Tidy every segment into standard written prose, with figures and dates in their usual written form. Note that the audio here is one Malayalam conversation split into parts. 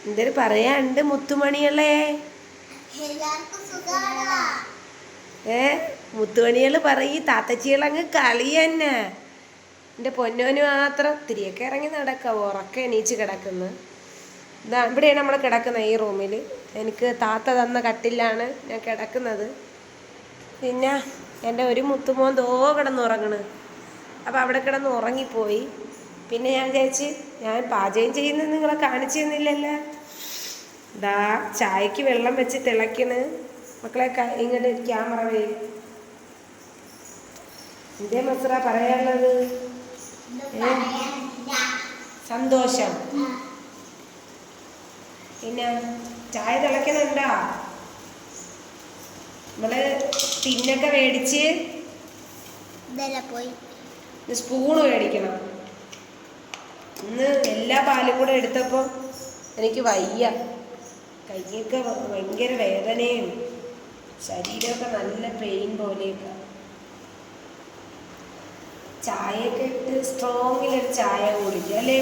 എന്തൊരു പറയാണ്ട് മുത്തുമണികളെ. മുത്തുമണികള് പറയും താത്തച്ചികളങ്ങ് കളി തന്നെ. എൻ്റെ പൊന്നോന് മാത്രം തിരിയൊക്കെ ഇറങ്ങി നടക്കുക, ഉറക്കം എണീച്ച് കിടക്കുന്നു. ഇവിടെയാണ് നമ്മൾ കിടക്കുന്നത്, ഈ റൂമിൽ. എനിക്ക് താത്ത തന്ന കട്ടിലാണ് ഞാൻ കിടക്കുന്നത്. പിന്നെ എൻ്റെ ഒരു മുത്തുമോൻ കിടന്നുറങ്ങണ്. അപ്പോൾ അവിടെ കിടന്ന് ഉറങ്ങിപ്പോയി. പിന്നെ ഞാൻ വിചാരിച്ച് ഞാൻ പാചകം ചെയ്യുന്നത് നിങ്ങളെ കാണിച്ചു തന്നില്ലല്ലോ. ചായക്ക് വെള്ളം വെച്ച് തിളയ്ക്കണ്. മക്കളെ ഇങ്ങോട്ട് ക്യാമറ വേ. എന്തേ മസ്ര പറയാനുള്ളത്? സന്തോഷം. പിന്നെ ചായ തിളയ്ക്കുന്നുണ്ടോ? നമ്മള് പിന്നൊക്കെ മേടിച്ച് സ്പൂണ് മേടിക്കണം. ഇന്ന് എല്ലാ പാലും കൂടെ എടുത്തപ്പോൾ എനിക്ക് വയ്യ, കൈയൊക്കെ ഭയങ്കര വേദനയും ശരീരമൊക്കെ നല്ല പെയിൻ പോലെയൊക്കെ. ചായയൊക്കെ ഇട്ട് സ്ട്രോങ്ങിലൊരു ചായ കുടിക്കുക അല്ലേ?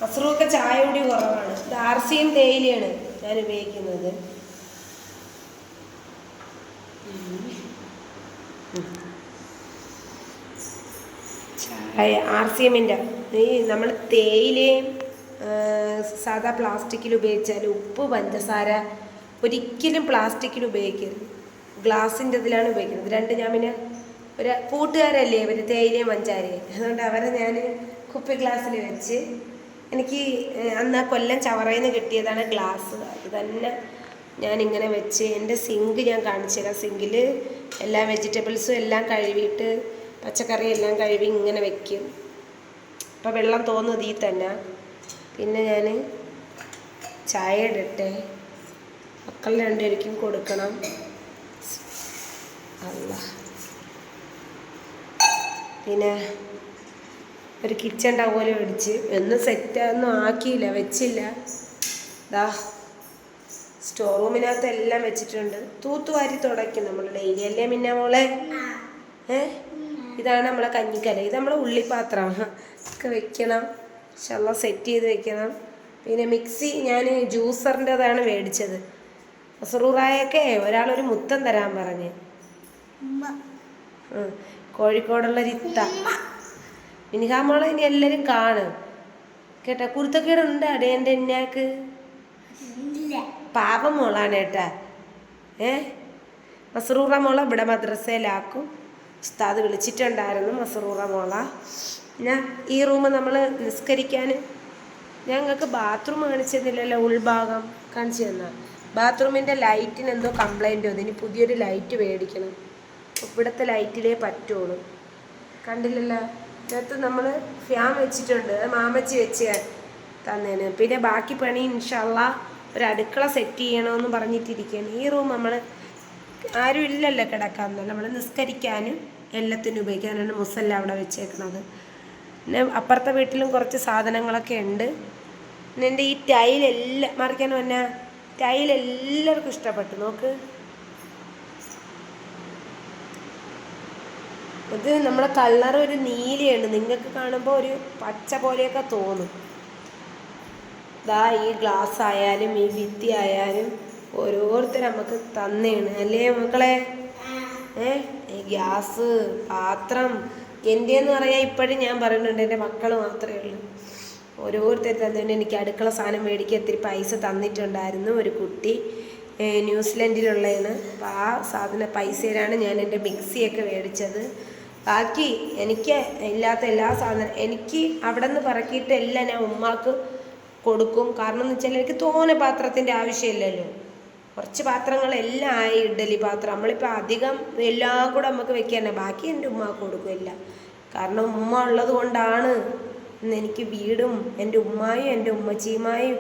മസറൂക്കെ ചായ കൂടി കുറവാണ്. ഇത് ആർസിയും തേയിലയാണ് ഞാൻ ഉപയോഗിക്കുന്നത്. ചായ ആർസിഎമ്മിൻ്റെ ഈ നമ്മൾ തേയിലയും സാധാ പ്ലാസ്റ്റിക്കിൽ ഉപയോഗിച്ചാൽ ഉപ്പ് പഞ്ചസാര ഒരിക്കലും പ്ലാസ്റ്റിക്കിൽ ഉപയോഗിക്കരുത്. ഗ്ലാസിൻ്റെ ഇതിലാണ് ഉപയോഗിക്കുന്നത്. രണ്ട് ഞാൻ പിന്നെ ഒരു കൂട്ടുകാരല്ലേ ഇവർ, തേയിലയും പഞ്ചാരയും. അതുകൊണ്ട് അവരെ ഞാൻ കുപ്പി ഗ്ലാസ്സിൽ വെച്ച്, എനിക്ക് അന്ന് കൊല്ലം ചവറയിൽ നിന്ന് കിട്ടിയതാണ് ഗ്ലാസ്. അത് തന്നെ ഞാനിങ്ങനെ വെച്ച് എൻ്റെ സിങ്ക് ഞാൻ കാണിച്ചു തരാം. സിങ്കിൽ എല്ലാ വെജിറ്റബിൾസും എല്ലാം കഴുകിയിട്ട് പച്ചക്കറി എല്ലാം കഴുകി ഇങ്ങനെ വെക്കും. അപ്പോൾ വെള്ളം തോന്നുന്നത് ഈ തന്നെ. പിന്നെ ഞാൻ ചായ ഇടട്ടെ, മക്കൾ രണ്ടുപേർക്കും കൊടുക്കണം. അല്ല പിന്നെ ഒരു കിച്ചൺ ടവല് മേടിച്ച് ഒന്നും സെറ്റൊന്നും ആക്കിയില്ല, വെച്ചില്ല. സ്റ്റോർ റൂമിനകത്ത് എല്ലാം വെച്ചിട്ടുണ്ട്. തൂത്തുവാരി തുടയ്ക്കും നമ്മൾ ഡെയിലി അല്ലേ മിന്ന മോളെ? ഇതാണ് നമ്മളെ കഞ്ഞിക്കല. ഇത് നമ്മളെ ഉള്ളിപ്പാത്രം ഒക്കെ വെക്കണം. ഇൻഷാല്ലാ സെറ്റ് ചെയ്ത് വെക്കണം. പിന്നെ മിക്സി ഞാൻ ജ്യൂസറിൻ്റെതാണ് മേടിച്ചത്. മസറൂറായൊക്കെ ഒരാളൊരു മുത്തം തരാൻ പറഞ്ഞ്. കോഴിക്കോടുള്ള റിത്ത മിനിഹാമോളെ ഇനി എല്ലാവരും കാണും കേട്ടാ. കുരുത്തക്കേടുണ്ട് അടേൻ്റെ എന്നാക്ക് പാപം മോളാണ് കേട്ടാ. മസറൂറ മോളെ ഇവിടെ മദ്രസയിലാക്കും. ഉസ്താദ് വിളിച്ചിട്ടുണ്ടായിരുന്നു മസറൂറ മോള. പിന്നെ ഈ റൂം നമ്മൾ നിസ്കരിക്കാൻ ഞങ്ങൾക്ക് ബാത്റൂം കാണിച്ചതില്ലല്ലോ, ഉൾഭാഗം കാണിച്ചു തന്നാൽ. ബാത്റൂമിൻ്റെ ലൈറ്റിന് എന്തോ കംപ്ലൈൻറ്റ് വന്നു. ഇനി പുതിയൊരു ലൈറ്റ് മേടിക്കണം. ഇവിടുത്തെ ലൈറ്റിലേ പറ്റുള്ളൂ. കണ്ടില്ലല്ലോ, ഇതിനകത്ത് നമ്മൾ ഫാൻ വെച്ചിട്ടുണ്ട്, മാമച്ചി വെച്ച് തന്നേന്. പിന്നെ ബാക്കി പണി ഇൻഷാല്ലാ ഒരു അടുക്കള സെറ്റ് ചെയ്യണമെന്ന് പറഞ്ഞിട്ടിരിക്കുകയാണ്. ഈ റൂം നമ്മൾ ആരും ഇല്ലല്ലോ കിടക്കാമെന്നല്ല, നമ്മൾ നിസ്കരിക്കാനും എല്ലാത്തിനും ഉപയോഗിക്കാനാണ് മുസല്ല അവിടെ വെച്ചേക്കണത്. പിന്നെ അപ്പുറത്തെ വീട്ടിലും കുറച്ച് സാധനങ്ങളൊക്കെ ഉണ്ട്. പിന്നെ എൻ്റെ ഈ ടൈലെല്ലാം മറിക്കാൻ വന്ന ടൈലെല്ലാവർക്കും ഇഷ്ടപ്പെട്ടു. നോക്ക്, ഇത് നമ്മളെ കളർ ഒരു നീലയാണ്, നിങ്ങൾക്ക് കാണുമ്പോൾ ഒരു പച്ച പോലെയൊക്കെ തോന്നും. ഈ ഗ്ലാസ് ആയാലും ഈ ഭിത്തി ആയാലും ഓരോരുത്തർ നമുക്ക് തന്നെയാണ് അല്ലേ മക്കളെ? ഈ ഗ്യാസ് പാത്രം എൻ്റെന്ന് പറയാൻ ഇപ്പോഴും ഞാൻ പറയുന്നുണ്ട്, എൻ്റെ മക്കൾ മാത്രമേ ഉള്ളൂ. ഓരോരുത്തർ തന്നുകൊണ്ട് എനിക്ക് അടുക്കള സാധനം മേടിക്കാൻ ഇത്തിരി പൈസ തന്നിട്ടുണ്ടായിരുന്നു. ഒരു കുട്ടി ന്യൂസിലൻഡിലുള്ളതാണ്. അപ്പോൾ ആ പൈസയിലാണ് ഞാൻ എൻ്റെ മിക്സിയൊക്കെ മേടിച്ചത്. ബാക്കി എനിക്ക് ഇല്ലാത്ത എല്ലാ സാധനം എനിക്ക് അവിടെ നിന്ന് പറക്കിയിട്ട് എല്ലാം ഞാൻ ഉമ്മാക്ക് കൊടുക്കും. കാരണം എന്ന് വെച്ചാൽ എനിക്ക് തോനെ പാത്രത്തിൻ്റെ ആവശ്യമില്ലല്ലോ. കുറച്ച് പാത്രങ്ങളെല്ലാം ആയി. ഇഡ്ഡലി പാത്രം നമ്മളിപ്പോൾ അധികം എല്ലാം കൂടെ നമുക്ക് വെക്കാനേ, ബാക്കി എൻ്റെ ഉമ്മാക്ക് കൊടുക്കും എല്ലാം. കാരണം ഉമ്മ ഉള്ളത് കൊണ്ടാണ് ഇന്ന് എനിക്ക് വീടും എൻ്റെ ഉമ്മായും എൻ്റെ ഉമ്മച്ചിയുമായും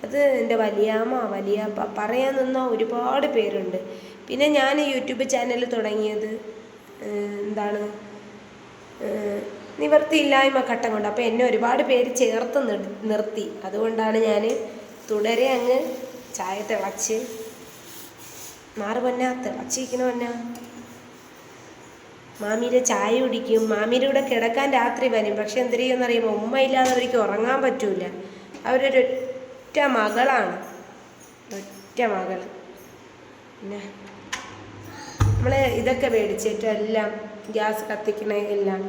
അത് എൻ്റെ വലിയപ്പ പറയാൻ നിന്ന ഒരുപാട് പേരുണ്ട്. പിന്നെ ഞാൻ യൂട്യൂബ് ചാനൽ തുടങ്ങിയത് എന്താണ് നിവർത്തിയില്ലായ്മ ഘട്ടം കൊണ്ട്. അപ്പോൾ എന്നെ ഒരുപാട് പേര് ചേർത്ത് നിർത്തി. അതുകൊണ്ടാണ് ഞാൻ തുടരെ അങ്ങ് ചായ തിളച്ച് മാറ് പൊന്നാ തിളച്ചിരിക്കണ പൊന്നാ മാമിയുടെ ചായ കുടിക്കും. മാമിയുടെ കൂടെ കിടക്കാൻ രാത്രി വരും. പക്ഷെ എന്ത് ചെയ്യുമെന്നറിയുമ്പോൾ ഉമ്മ ഇല്ലാതെ അവർക്ക് ഉറങ്ങാൻ പറ്റൂല. അവരൊരൊറ്റ മകളാണ്, ഒറ്റ മകൾ. പിന്നെ നമ്മൾ ഇതൊക്കെ മേടിച്ചിട്ട് എല്ലാം ഗ്യാസ് കത്തിക്കണമെല്ലാം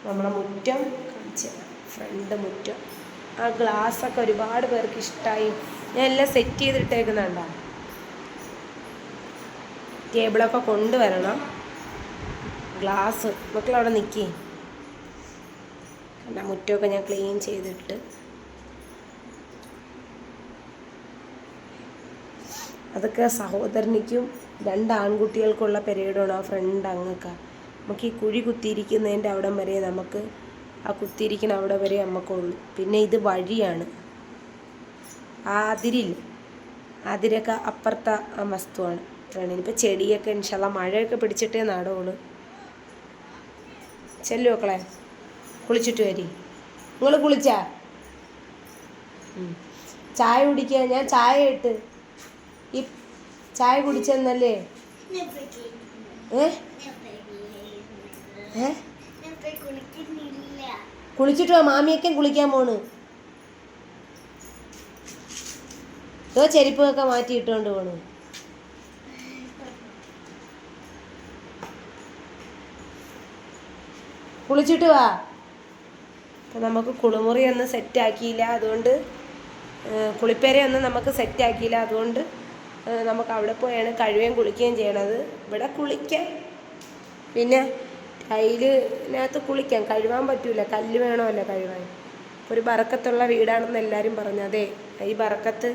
നമ്മളെ മുറ്റം കാണിച്ച്, ഫ്രണ്ട് മുറ്റം. ആ ഗ്ലാസ്സൊക്കെ ഒരുപാട് പേർക്ക് ഇഷ്ടമായി. ഞാൻ എല്ലാം സെറ്റ് ചെയ്തിട്ടേക്കുന്നുണ്ടോ. ടേബിളൊക്കെ കൊണ്ടുവരണം. ഗ്ലാസ് മക്കളവിടെ നിൽക്കി. കണ്ട മുറ്റമൊക്കെ ഞാൻ ക്ലീൻ ചെയ്തിട്ട്. അതൊക്കെ സഹോദരനിക്കും 2 ആൺകുട്ടികൾക്കുള്ള പെരേഡാണ്. ആ ഫ്രണ്ട് അങ്ങൊക്കെ നമുക്ക് ഈ കുഴി കുത്തിയിരിക്കുന്നതിൻ്റെ അവിടം വരെ നമുക്ക്, ആ കുത്തിയിരിക്കുന്ന അവിടെ വരെ നമുക്കുള്ളൂ. പിന്നെ ഇത് വഴിയാണ്. ആ അതിരൊക്കെ അപ്പുറത്തെ ആ വസ്തുവാണ്. ഇനിയിപ്പോൾ ചെടിയൊക്കെ ഇൻഷാല്ലാ മഴയൊക്കെ പിടിച്ചിട്ടേ നടുള്ളൂ. ചെല്ലു മക്കളെ, കുളിച്ചിട്ട് വരി. നിങ്ങൾ കുളിച്ചാ? ചായ കുടിക്കുക. ഞാൻ ചായ ഇട്ട് ഈ ചായ കുടിച്ചെന്നല്ലേ? കുളിച്ചിട്ട് വാ. മാമിയൊക്കെ കുളിക്കാൻ പോണ്. ചെരുപ്പൊക്കെ മാറ്റി ഇട്ടുകൊണ്ട് പോണു. കുളിച്ചിട്ട് വാ. അപ്പം നമുക്ക് കുളിമുറിയൊന്നും സെറ്റാക്കിയില്ല, അതുകൊണ്ട് കുളിപ്പേരയൊന്നും നമുക്ക് സെറ്റാക്കിയില്ല. അതുകൊണ്ട് നമുക്ക് അവിടെ പോയാണ് കഴുകുകയും കുളിക്കുകയും ചെയ്യണത്. ഇവിടെ കുളിക്കാം, പിന്നെ ടൈലിനകത്ത് കുളിക്കാം. കഴുകാൻ പറ്റൂല, കല്ല് വേണമല്ലോ കഴുകാൻ. ഒരു ബറക്കത്തുള്ള വീടാണെന്ന് എല്ലാവരും പറഞ്ഞു. അതെ, ഈ ബറക്കത്ത്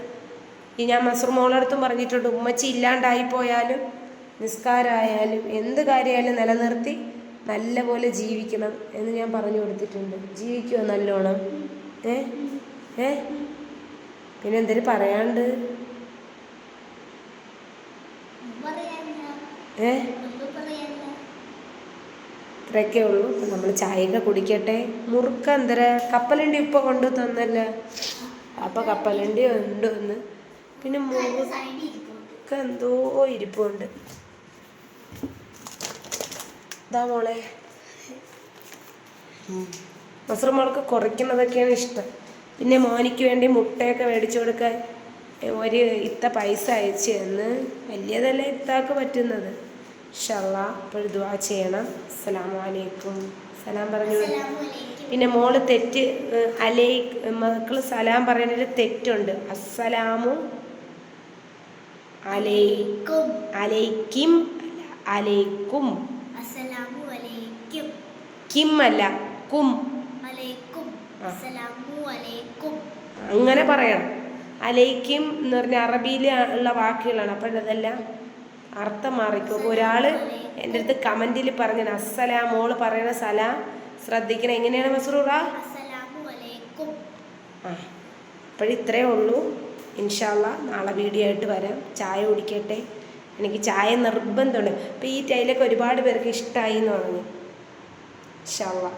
ഈ ഞാൻ മസൂർ മോളടുത്തും പറഞ്ഞിട്ടുണ്ട്. ഉമ്മച്ചി ഇല്ലാണ്ടായിപ്പോയാലും നിസ്കാരമായാലും എന്ത് കാര്യമായാലും നിലനിർത്തി നല്ല പോലെ ജീവിക്കണം എന്ന് ഞാൻ പറഞ്ഞു കൊടുത്തിട്ടുണ്ട്. ജീവിക്കുമോ നല്ലോണം? പിന്നെ എന്തിനു പറയാണ്ട്? ഇത്രയൊക്കെ ഉള്ളൂ. നമ്മൾ ചായയൊക്കെ കുടിക്കട്ടെ. മുറുക്ക എന്തര കപ്പലണ്ടി ഇപ്പോൾ കൊണ്ടു തന്നല്ല. അപ്പോൾ കപ്പലണ്ടി ഉണ്ട് ഒന്ന്. പിന്നെ മുറുക്ക എന്തോ ഇരിപ്പുണ്ട്. ഇതാ മോളെ, മസൂർ മോൾക്ക് കുറയ്ക്കുന്നതൊക്കെയാണ് ഇഷ്ടം. പിന്നെ മോനിക്ക് വേണ്ടി മുട്ടയൊക്കെ മേടിച്ചു കൊടുക്കാൻ ഒരു പൈസ അയച്ചു തന്ന്. വലിയതല്ലേ ഇത്താക്ക് പറ്റുന്നത്. ഇൻഷാ അല്ലാ അപ്പോൾ ദുആ ചെയ്യണം. അസ്സലാമു അലൈക്കും. സലാം പറഞ്ഞു. പിന്നെ മോള് തെറ്റ് മക്കൾ സലാം പറയുന്നതിൽ തെറ്റുണ്ട്. അസ്സലാമു അലൈക്കും, അലൈക്കും അലൈക്കും, കിം അല്ല കും, അങ്ങനെ പറയണം. അലൈക്കും എന്ന് പറഞ്ഞ അറബിയിൽ ഉള്ള വാക്കുകളാണ്. അപ്പോൾ അതെല്ലാം അർത്ഥം മാറിക്കും. അപ്പോൾ ഒരാൾ എൻ്റെ അടുത്ത് കമൻറ്റിൽ പറഞ്ഞത് അസ്സലാം, മോള് പറയണ സലാം ശ്രദ്ധിക്കണം. എങ്ങനെയാണ് മസ്റൂറ? അപ്പോഴിത്രയേ ഉള്ളൂ. ഇൻഷാ അല്ലാ നാളെ വീഡിയോ ആയിട്ട് വരാം. ചായ കുടിക്കട്ടെ. എനിക്ക് ചായ നിർബന്ധമുണ്ട്. അപ്പോൾ ഈ ടൈലൊക്കെ ഒരുപാട് പേർക്ക് ഇഷ്ടമായി എന്ന് പറഞ്ഞു. ഇൻഷാ അല്ലാ.